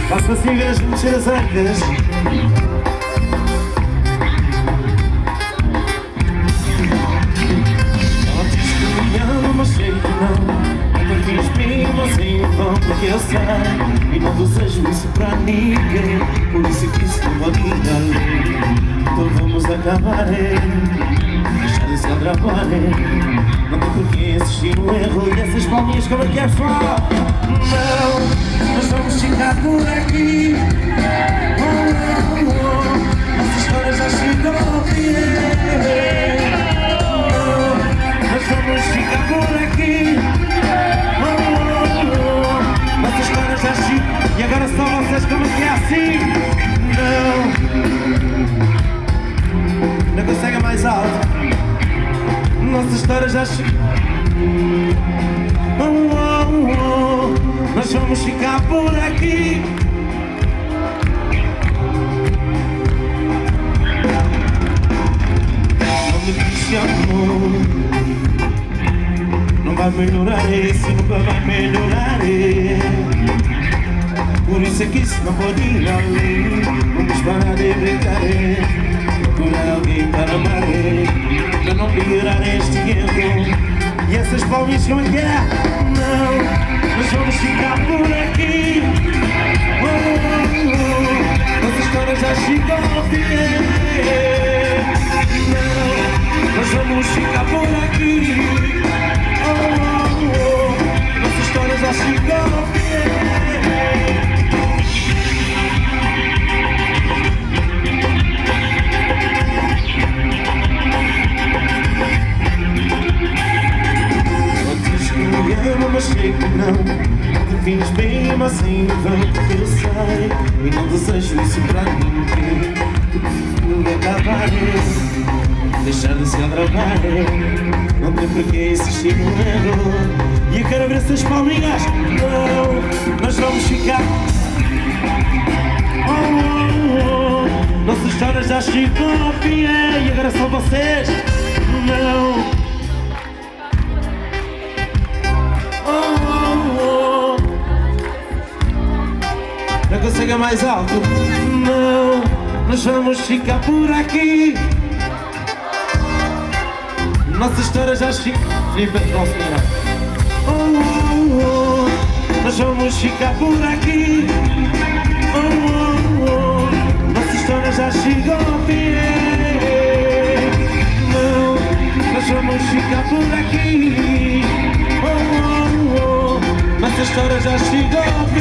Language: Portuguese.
Faço cigas, mexer as ancas. Ela diz que me ama, mas sei que não. Nunca fiz mimo assim em vão, porque eu sei e não desejo isso para ninguém. Por isso que isso não pode ir além. Então vamos acabar, deixar de se atrapalhar. Não tem porquê insistir no erro. E essas palminhas como é que é fã? Não, nós vamos ficar por aqui. Essa história já chegou ao fim. Não, nós vamos ficar por aqui. Essa história já chegou. E agora só vocês como é que é assim? Não consegue mais alto. Nossa história já chegou. Nós vamos ficar por aqui. Não me deixe amor. Não vai melhorar isso, nunca vai melhorar. Por isso é que isso não pode ir além. Vamos parar de brincar, procurar alguém para amar, para não piorar este erro. E essas palminhas como é que é? Não, nós vamos ficar por aqui. Nossa história já chegou ao fim. Não, nós vamos ficar por aqui. Nossa história já chegou ao fim. Mas sei que não te fiz bem, mas sem vão, porque eu sei e não desejo isso para ninguém. Porque acabar, deixar de se atravar. Não tem porquê insistir no erro. E eu quero ver essas palminhas. Não, nós vamos ficar. Nossa história já chegou ao fim. E agora são vocês. Não. Não consegue mais alto? Não, nós vamos ficar por aqui. Nossa história já chegou. Felipe, nosso melhor. Nós vamos ficar por aqui. Nossa história já chegou ao fim. Não, nós vamos ficar por aqui. Nossa história já chegou ao fim.